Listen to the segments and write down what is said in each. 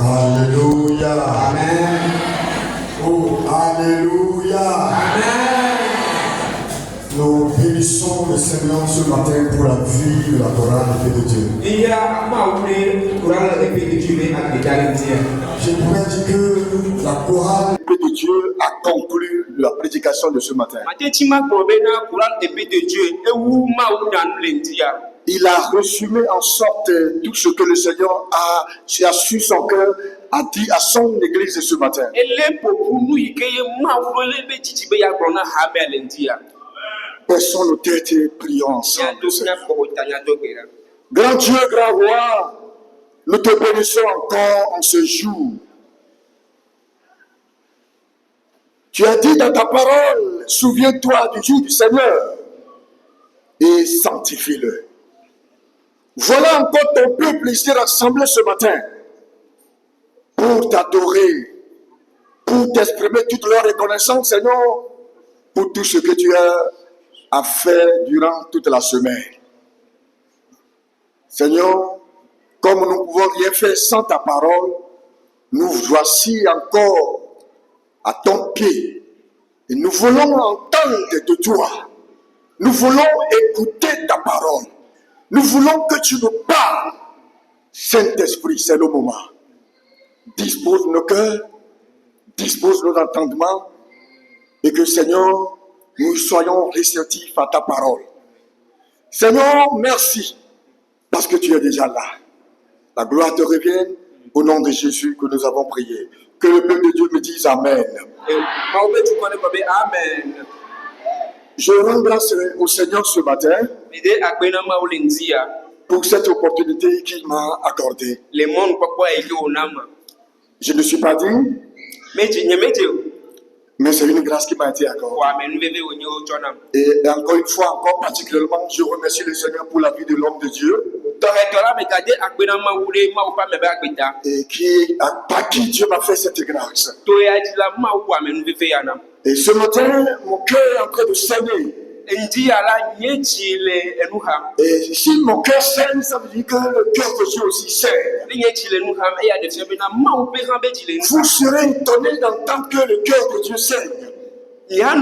Alléluia. Amen. Oh, Alléluia. Amen. Nous bénissons le Seigneur ce matin pour la vie de la chorale de Dieu. Je pourrais dire que la chorale de Dieu a conclu la prédication de ce matin. Il a résumé en sorte tout ce que le Seigneur a su son cœur, a dit à son église ce matin. Baissons nos têtes et prions ensemble. Grand Dieu, grand roi, nous te bénissons encore en ce jour. Tu as dit dans ta parole, souviens-toi du jour du Seigneur et sanctifie-le. Voilà encore ton peuple ici rassemblé ce matin pour t'adorer, pour t'exprimer toute leur reconnaissance, Seigneur, pour tout ce que tu as fait durant toute la semaine. Seigneur, comme nous ne pouvons rien faire sans ta parole, nous voici encore à ton pied et nous voulons entendre de toi. Nous voulons écouter ta parole. Nous voulons que tu nous parles. Saint-Esprit, c'est le moment. Dispose nos cœurs, dispose nos entendements et que, Seigneur, nous soyons réceptifs à ta parole. Seigneur, merci parce que tu es déjà là. La gloire te revienne au nom de Jésus que nous avons prié. Que le peuple de Dieu me dise Amen. Amen. Je rends grâce au Seigneur ce matin pour cette opportunité qu'il m'a accordée. Je ne suis pas digne, mais c'est une grâce qui m'a été accordée. Et encore une fois, encore particulièrement, je remercie le Seigneur pour la vie de l'homme de Dieu. Et par qui Dieu m'a fait cette grâce. Et ce matin, mon cœur est en train de saigner. Et si mon cœur saigne, ça veut dire que le cœur de Dieu aussi saigne. Vous serez étonnés d'entendre que le cœur de Dieu saigne. Il y a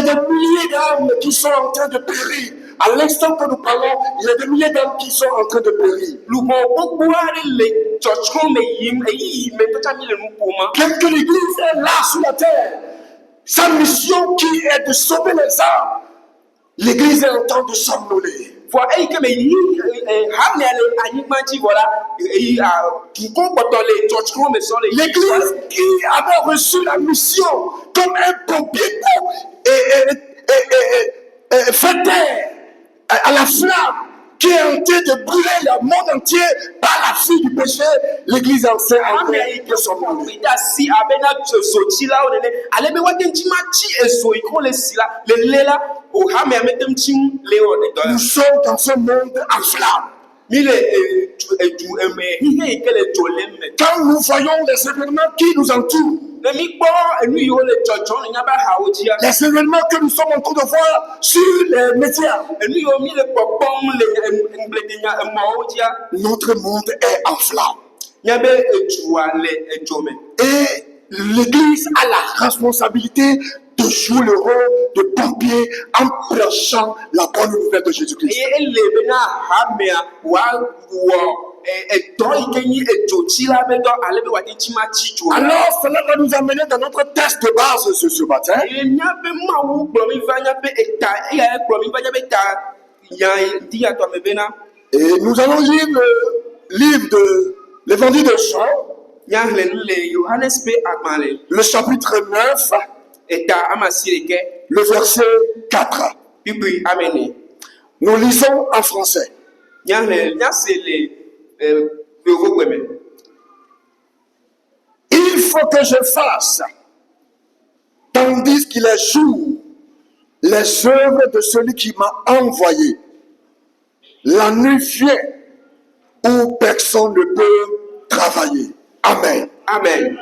des milliers d'âmes qui sont en train de périr. À l'instant que nous parlons, il y a des milliers d'âmes qui sont en train de périr. Bien que l'Église est là sur la terre, sa mission qui est de sauver les âmes, l'Église est en train de s'envoler. L'Église qui avait reçu la mission comme un pompier et fait taire à la flamme qui est en train de brûler le monde entier par la fuite du péché, l'Église enseigne en train de s'envoler. Nous sommes dans ce monde en flamme. Quand nous voyons les événements qui nous entourent, les événements que nous sommes en train de voir sur les médias, notre monde est en flamme. Et l'Église a la responsabilité de jouer le rôle de pompier en prêchant la bonne nouvelle de Jésus-Christ. Alors, cela va nous amener dans notre texte de base ce matin. Et nous allons lire le livre de l'Évangile de Jean, le chapitre 9, le verset 4. Nous lisons en français. Il faut que je fasse, tandis qu'il est jour, les œuvres de celui qui m'a envoyé. La nuit vient où personne ne peut travailler. Amen. Amen.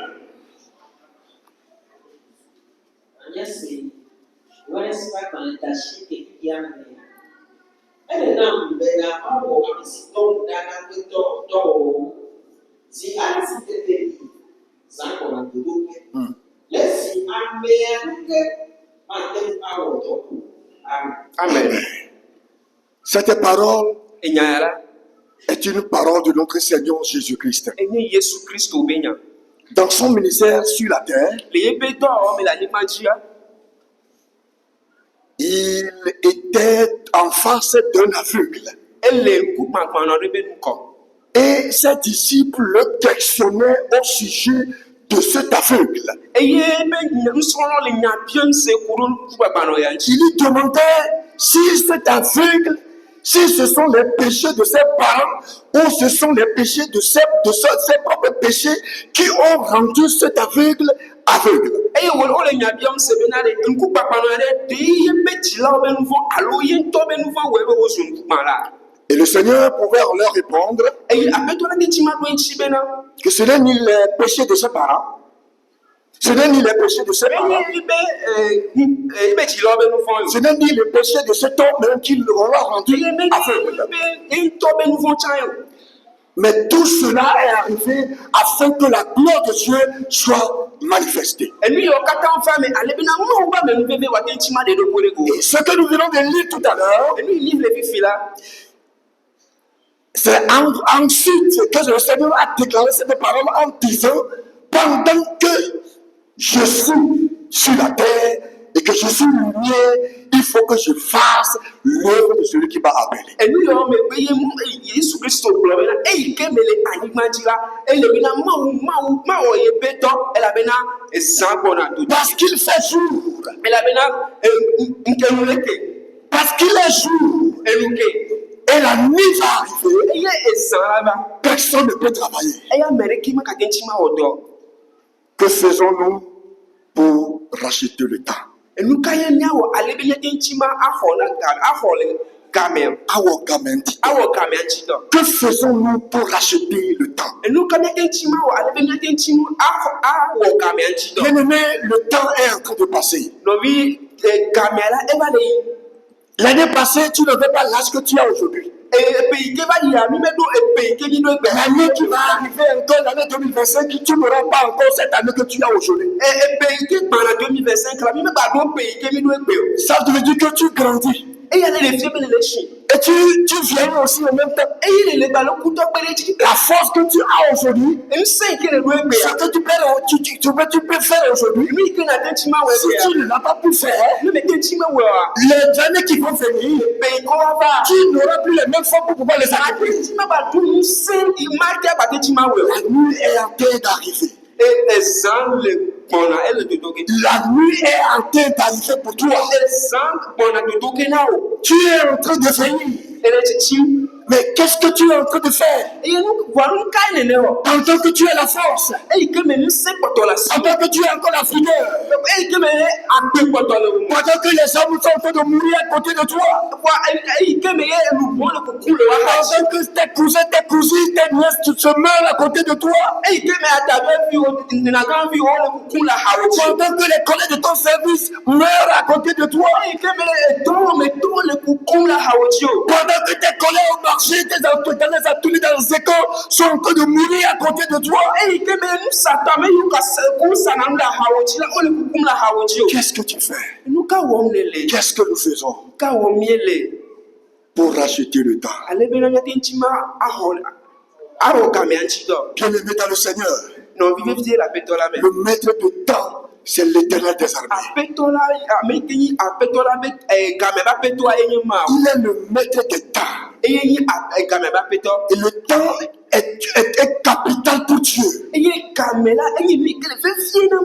Amen. Cette parole est une parole de notre Seigneur Jésus-Christ. Dans son ministère sur la terre, il était en face d'un aveugle. Et ses disciples le questionnaient au sujet de cet aveugle. Il lui demandait si cet aveugle, si ce sont les péchés de ses parents ou ce sont les péchés de ses propres péchés qui ont rendu cet aveugle aveugle. Et le Seigneur pouvait leur répondre que ce n'est ni les péchés de ses parents, ce n'est ni les péchés de ses parents, ce n'est ni les péchés de cet homme qui l'aura rendu aveugle. Mais tout cela est arrivé afin que la gloire de Dieu soit manifestée. Et ce que nous venons de lire tout à l'heure, c'est ensuite que le Seigneur a déclaré cette parole en disant: pendant que je suis sur la terre et que je suis lumière, il faut que je fasse l'œuvre de celui qui m'a appelé. Parce qu'il fait jour. Parce qu'il est jour. Et la nuit va arriver. Personne ne peut travailler. Que faisons-nous pour racheter le temps? Que faisons-nous pour racheter le temps? Bien-aimé, le temps est en train de passer. L'année passée, tu n'avais pas l'âge que tu as aujourd'hui. L'année qui va arriver encore, l'année 2025, tu n'auras pas encore cette année que tu as aujourd'hui. Ça veut dire que tu grandis. Et tu viens aussi en même temps. La force que tu as aujourd'hui, ce que tu peux faire aujourd'hui, si tu ne l'as pas pu faire, les années qui vont venir, tu n'auras plus les mêmes forces pour pouvoir les accomplir. La nuit est en train d'arriver. La nuit est en train d'arriver pour toi. Tu es en train de venir. Mais qu'est-ce que tu es en train de faire? Pendant que tu as la force, pendant que tu as encore la vigueur, pendant que les hommes sont en train de mourir à côté de toi, pendant que tes cousins, tes cousines, tes nièces se meurent à côté de toi, pendant que les collègues de ton service meurent à côté de toi, pendant que tes collègues au marché, tes ateliers dans les écoles sont en train de mourir à côté de toi, qu'est-ce que tu fais? Qu'est-ce que nous faisons pour racheter le temps? Bien-aimé dans le Seigneur, le maître de temps, c'est l'Éternel des armées. Il est le maître des temps. Et le temps est capital pour Dieu.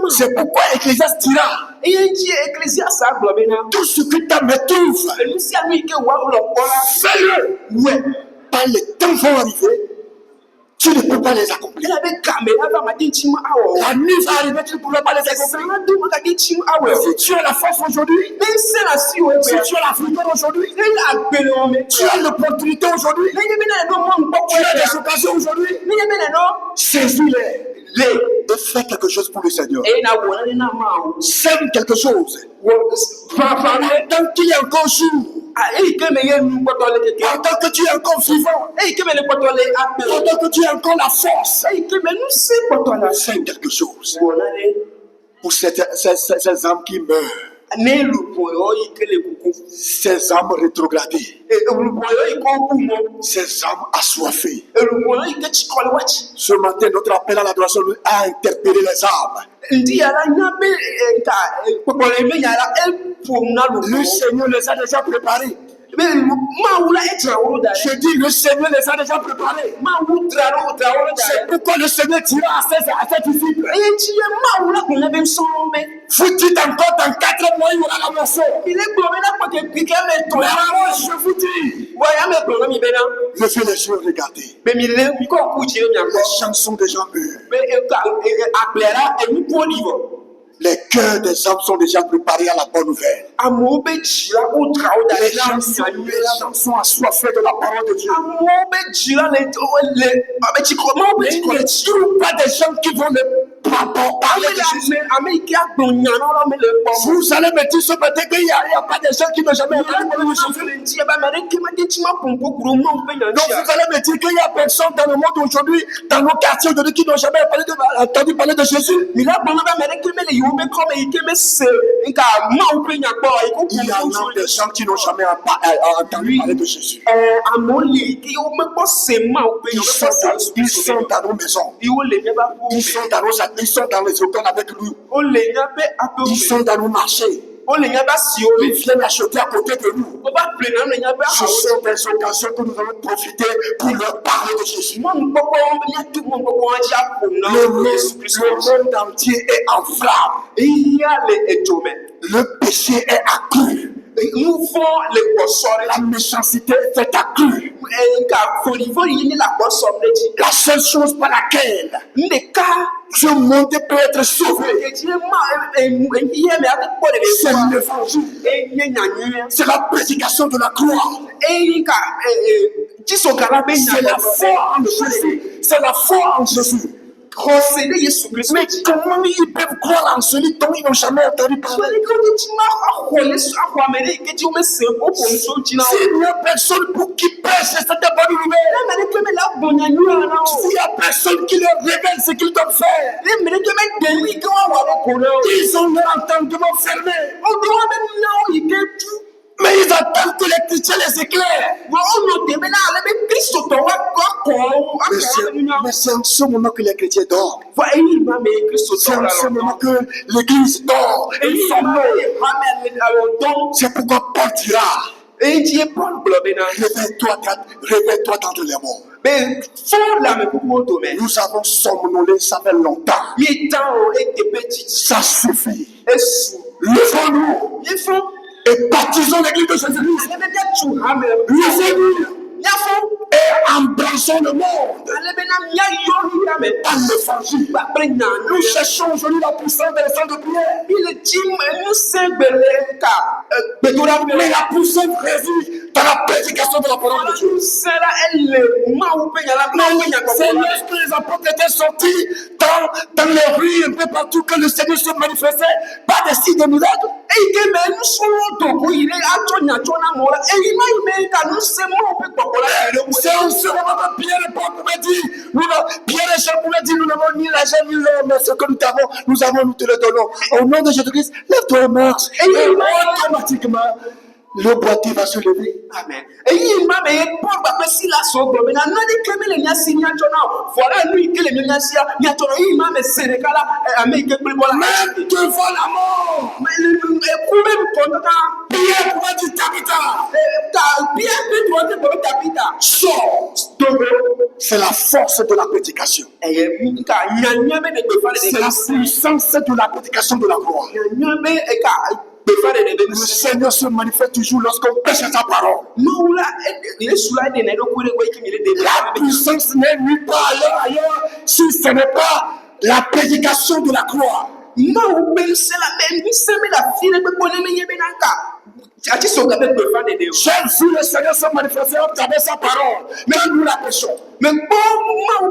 C'est pourquoi Ecclésiaste dira: tout ce que ta main trouve, fais-le. Ouais. Quand les temps vont arriver, tu ne peux pas les accomplir. La nuit va arriver, tu ne pourras pas les accomplir. Si tu as la force aujourd'hui, si tu as la vigueur aujourd'hui, tu as l'opportunité aujourd'hui, tu as des occasions aujourd'hui, saisis-les. Et fais quelque chose pour le Seigneur. Sème quelque chose. Tant qu'il y a encore jour, pendant que tu es encore vivant, pendant que tu as encore la force, fais quelque chose. pour ces âmes qui meurent, ces âmes rétrogradées, ces âmes assoiffées. Ce matin, notre appel à l'adoration a interpellé les âmes. Le Seigneur les a déjà préparés. Je dis, le Seigneur les a déjà préparés. C'est pourquoi le Seigneur dira à ses disciples, vous-dites encore dans 4 mois, il y aura la moisson. Mais moi, je vous dis, levez les yeux, regardez. Les champs sont déjà mûrs. Les cœurs des hommes sont déjà préparés à la bonne nouvelle. Les gens sont assoiffés de la parole de Dieu. Il ne trouve pas des gens qui vont parler de Jésus. Vous allez me dire ce matin qu'il n'y a pas des gens qui n'ont jamais entendu parler de Jésus. Donc vous allez me dire qu'il n'y a personne dans le monde aujourd'hui, dans nos quartiers aujourd'hui, qui n'ont jamais entendu parler de Jésus. Il y en a des gens qui n'ont jamais entendu parler de Jésus. Ils sont dans nos maisons. Ils sont dans les hôtels avec nous. Ils sont dans nos marchés. Ils viennent acheter à côté de nous. Ce sont des occasions que nous allons profiter pour leur parler de Jésus. Le monde entier est en flamme. Le péché est accru. La méchanceté est accrue. La seule chose par laquelle ce monde peut être sauvé, c'est l'évangile. C'est la prédication de la croix. C'est la foi en Jésus. C'est la foi en Jésus. Mais comment ils peuvent croire en celui dont ils n'ont jamais entendu parler? S'il n'y a personne pour qui prêche cette bonne nouvelle, s'il n'y a personne qui leur révèle ce qu'ils doivent faire, ils ont leur entendement fermé. Mais ils attendent que les chrétiens les éclairent. Mais c'est en ce moment que les chrétiens dorment. C'est en ce moment que l'église dort. C'est pourquoi Paul dira, réveille-toi d'entre les morts. Nous avons somnolé, ça fait longtemps. Ça suffit. Levons-nous et baptisons l'église de Jésus-Christ. Levons-nous et embrassons le monde par l'évangile. Nous cherchons aujourd'hui la puissance des sangs de prière. Mais la puissance réside dans la prédication de la parole de Dieu. C'est lorsque les apôtres étaient sortis dans les rues, un peu partout, que le Seigneur se manifestait par des signes de miracles. C'est en ce moment que Pierre et Paul pouvaient dire, Pierre et Jean pouvaient dire, nous n'avons ni l'argent ni l'or, mais ce que nous avons, nous te le donnons. Au nom de Jésus-Christ, lève-toi et marche. Et automatiquement, le boîtier va se lever. Amen. Même devant la mort, Pierre pouvait dire Tabitha, sors. C'est la force de la prédication. C'est la puissance de la prédication de la croix. Le Seigneur se manifeste toujours lorsqu'on prêche sa parole. La puissance n'est nulle part ailleurs si ce n'est pas la prédication de la croix. J'ai vu le Seigneur se manifester à travers sa parole, mais nous la prêchons. Mais bon,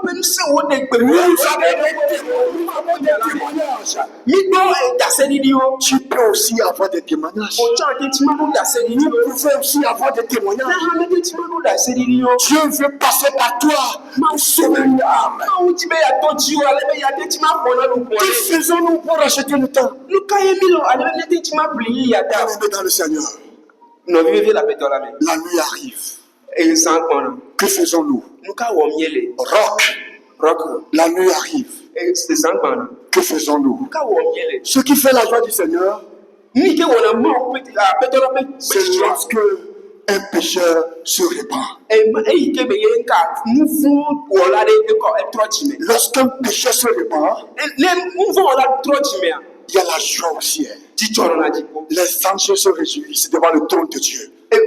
nous sommes des témoignages. témoignages. Tu peux aussi avoir des témoignages. Vous pouvez aussi avoir des témoignages. Dieu veut passer par toi pour sauver une âme. Que faisons-nous pour acheter le temps? Bien-aimés dans le Seigneur, la nuit arrive. Que faisons-nous? Rock, la nuit arrive. Que faisons-nous? Ce qui fait la joie du Seigneur, c'est lorsque un pécheur se répand. Lorsqu'un pécheur se répand, il y a la joie au ciel. Les anges se réjouissent devant le trône de Dieu. Ce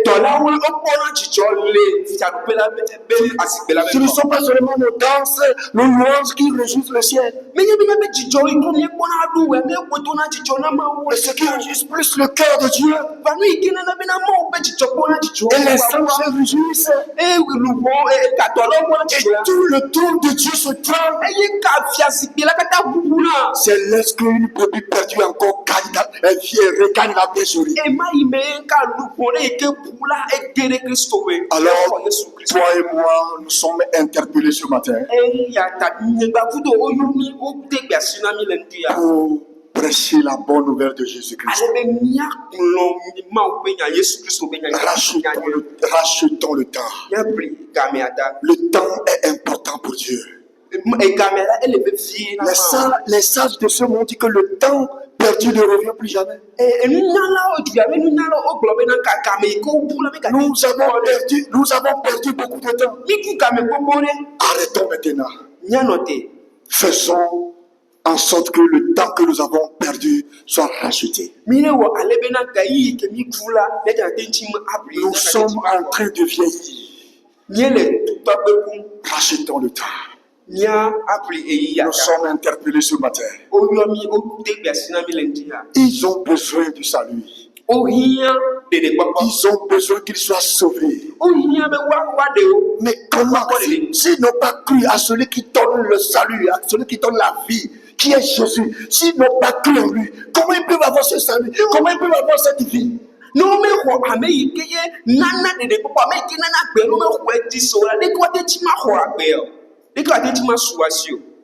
ne sont pas seulement nos danses, nos louanges qui réjouissent le ciel. Mais ce qui réjouit plus le cœur de Dieu. Et les anges se réjouissent. Et tout le trône de Dieu se tremble. C'est lorsqu'une brebis perdue encore regagne la bergerie. Alors, toi et moi, nous sommes interpellés ce matin pour prêcher la bonne nouvelle de Jésus-Christ. Rachetons le temps. Le temps est important pour Dieu. Les sages de ce monde disent que le temps perdu ne revient plus jamais. Nous avons perdu beaucoup de temps. Arrêtons maintenant. Faisons en sorte que le temps que nous avons perdu soit racheté. Nous sommes en train de vieillir. Rachetons le temps. Nous sommes interpellés ce matin. Ils ont besoin du salut. Ils ont besoin qu'ils soient sauvés. Mais comment? S'ils n'ont pas cru à celui qui donne le salut, à celui qui donne la vie, qui est Jésus, s'ils n'ont pas cru en lui, comment ils peuvent avoir ce salut? Comment ils peuvent avoir cette vie?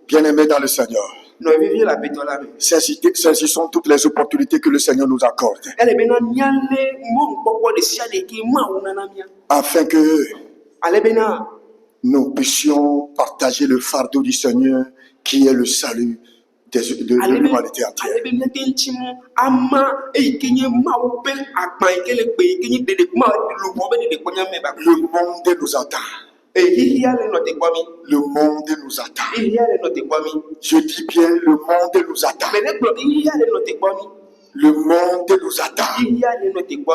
Bien-aimés dans le Seigneur, saisissons toutes les opportunités que le Seigneur nous accorde, afin que nous puissions partager le fardeau du Seigneur qui est le salut de l'humanité entière. Le monde nous attend. Le monde nous attend. Je dis bien, le monde nous attend. Le monde nous attend.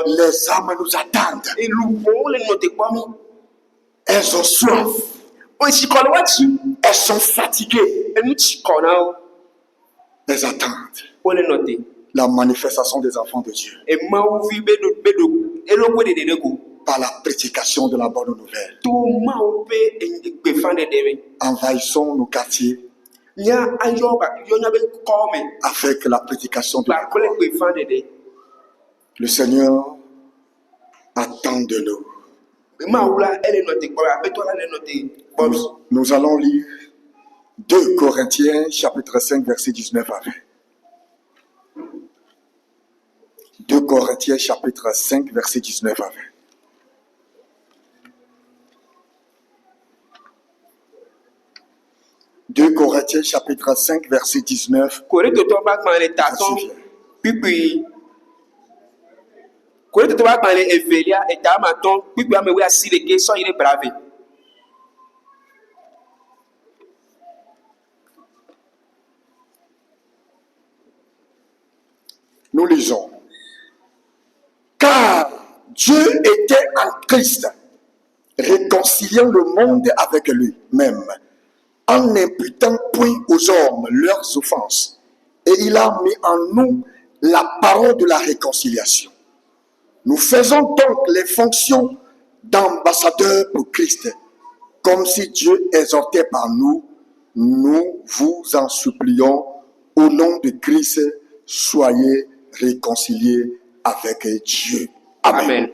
Les âmes nous attendent. Elles ont soif. Elles sont fatiguées. Elles attendent la manifestation des enfants de Dieu par la prédication de la bonne nouvelle. Envahissons nos quartiers avec la prédication de la bonne nouvelle. Le Seigneur attend de nous. Nous allons lire 2 Corinthiens chapitre 5 verset 19 à 20. 2 Corinthiens chapitre 5 verset 19 à 20. « 2 Corinthiens chapitre 5 verset 19. Nous lisons. Car Dieu était en Christ, réconciliant le monde avec lui-même, en n'imputant point aux hommes leurs offenses. Et il a mis en nous la parole de la réconciliation. Nous faisons donc les fonctions d'ambassadeurs pour Christ. comme si Dieu exhortait par nous, nous vous en supplions, au nom de Christ, soyez réconciliés avec Dieu. Amen.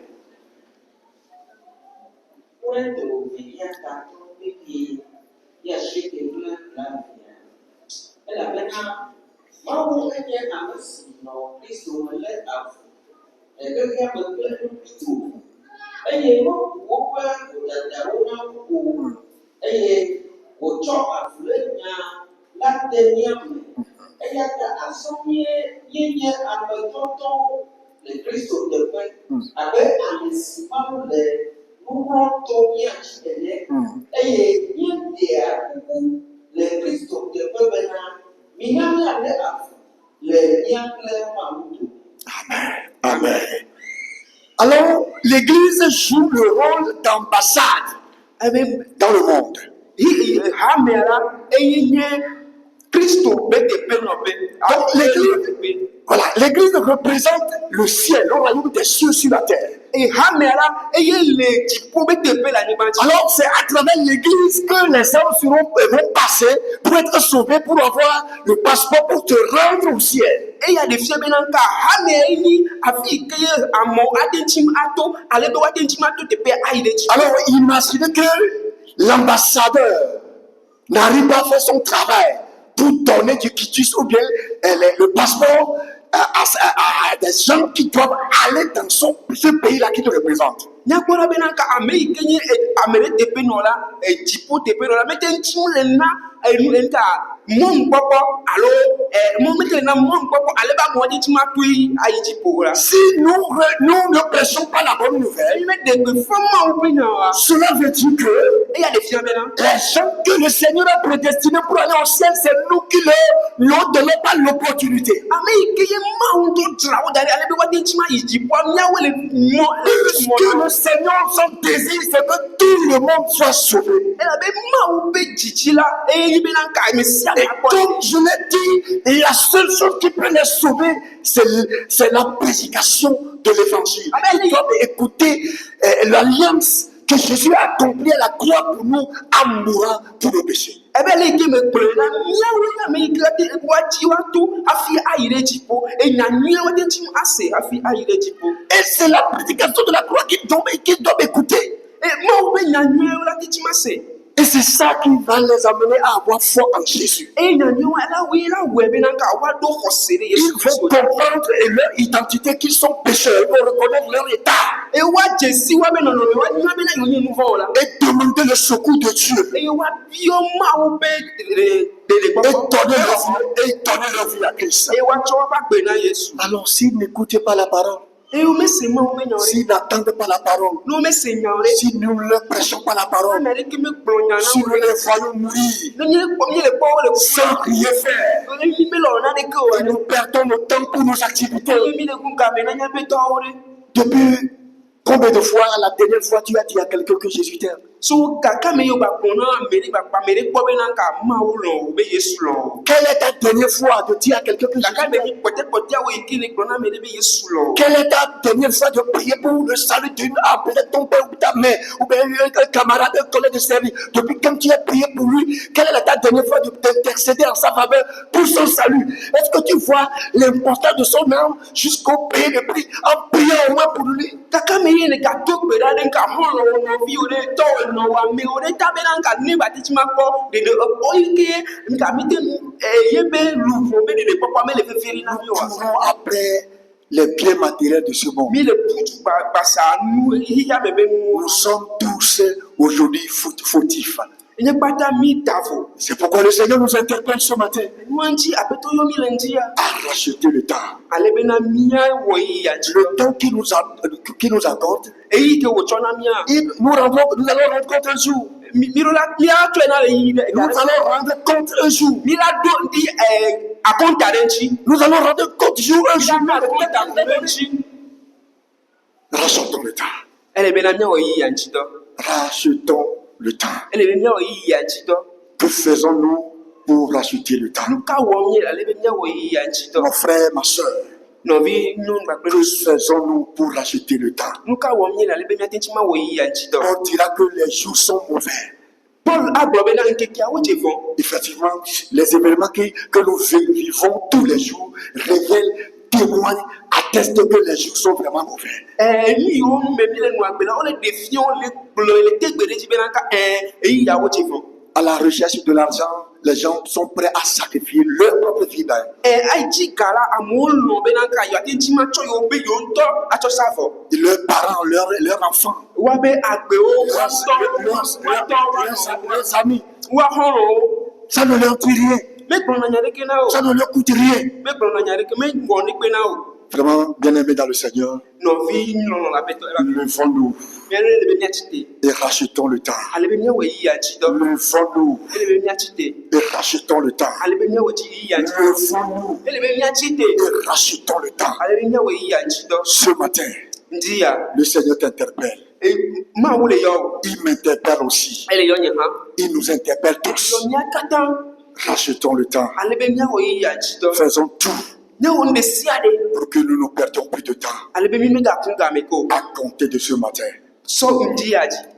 Amen. Amen. Alors, l'Église joue le rôle d'ambassade dans le monde. Donc, l'Église représente le ciel, le royaume des cieux sur la terre. Alors, c'est à travers l'Église que les hommes vont passer pour être sauvés, pour avoir le passeport pour te rendre au ciel. Alors, imaginez que l'ambassadeur n'arrive pas à faire son travail pour donner du quitus ou bien le passeport à des gens qui doivent aller dans ce pays-là qui te représente. Si nous ne prêchons pas la bonne nouvelle, cela veut dire que les gens que le Seigneur a prédestinés pour aller au ciel, c'est nous qui leur donnons pas l'opportunité. Que le Seigneur, son désir, c'est que tout le monde soit sauvé. Et comme je l'ai dit, la seule chose qui peut les sauver, c'est la prédication de l'évangile. Ils doivent écouter l'alliance que Jésus a accomplie à la croix pour nous en mourant pour nos péchés. Et c'est la prédication de la croix qu'ils doivent écouter. Et c'est ça qui va les amener à avoir foi en Jésus. Ils vont comprendre leur identité qu'ils sont pécheurs. Ils vont reconnaître leur état. Et demander le secours de Dieu. Et donner leur vie à Christ. Alors s'ils n'écoutaient pas la parole, s'ils n'attendent pas la parole, si nous ne leur prêchons pas la parole, si nous les voyons mourir sans rien faire, et nous perdons notre temps pour nos activités. Depuis combien de fois, la dernière fois, tu as dit à quelqu'un que Jésus t'aime? Quelle est ta dernière fois de dire à quelqu'un que Jésus t'aime? Quelle est ta dernière fois de prier pour le salut d'une âme, peut-être ton père ou ta mère, ou bien un camarade, un collègue de service? Depuis quand tu as prié pour lui, quelle est ta dernière fois d'intercéder en sa faveur pour son salut? Est-ce que tu vois l'importance de son âme jusqu'au pays de prix en priant au moins pour lui? Après les biens matériels de ce monde, nous sommes tous aujourd'hui fautifs. C'est pourquoi le Seigneur nous interpelle ce matin à racheter le temps. Le temps qu'il nous accorde, nous allons rendre compte un jour. Nous allons rendre compte un jour. Nous allons rendre compte jour un jour. Rachetons le temps. Rachetons le temps. Que faisons-nous pour racheter le temps? Mon frère, ma soeur, que faisons-nous pour racheter le temps? On dira que les jours sont mauvais. Paul a globé dans un kékia où tu vends. Effectivement, les événements que nous vivons tous les jours révèlent, témoignent, attestent que les jours sont vraiment mauvais. Lui, on me met les noirs, on les défiant, les bleus, les têtes de l'Égypte, et il y a où tu vends. À la recherche de l'argent, les gens sont prêts à sacrifier leur propre vie. Et leurs parents, leurs enfants, leurs amis, ça ne leur coûte rien. Ça ne leur coûte rien. Vraiment, bien-aimés dans le Seigneur, levons-nous et rachetons le temps. Levons-nous et rachetons le temps. Levons-nous et rachetons le temps. Ce matin, le Seigneur t'interpelle. Il m'interpelle aussi. Il nous interpelle tous. Rachetons le temps. Faisons tout pour que nous ne perdions plus de temps à compter de ce matin.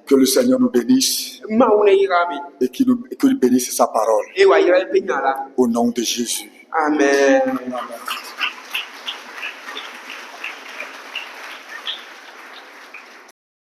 Que le Seigneur nous bénisse et qu'il bénisse sa parole. Au nom de Jésus. Amen. Amen.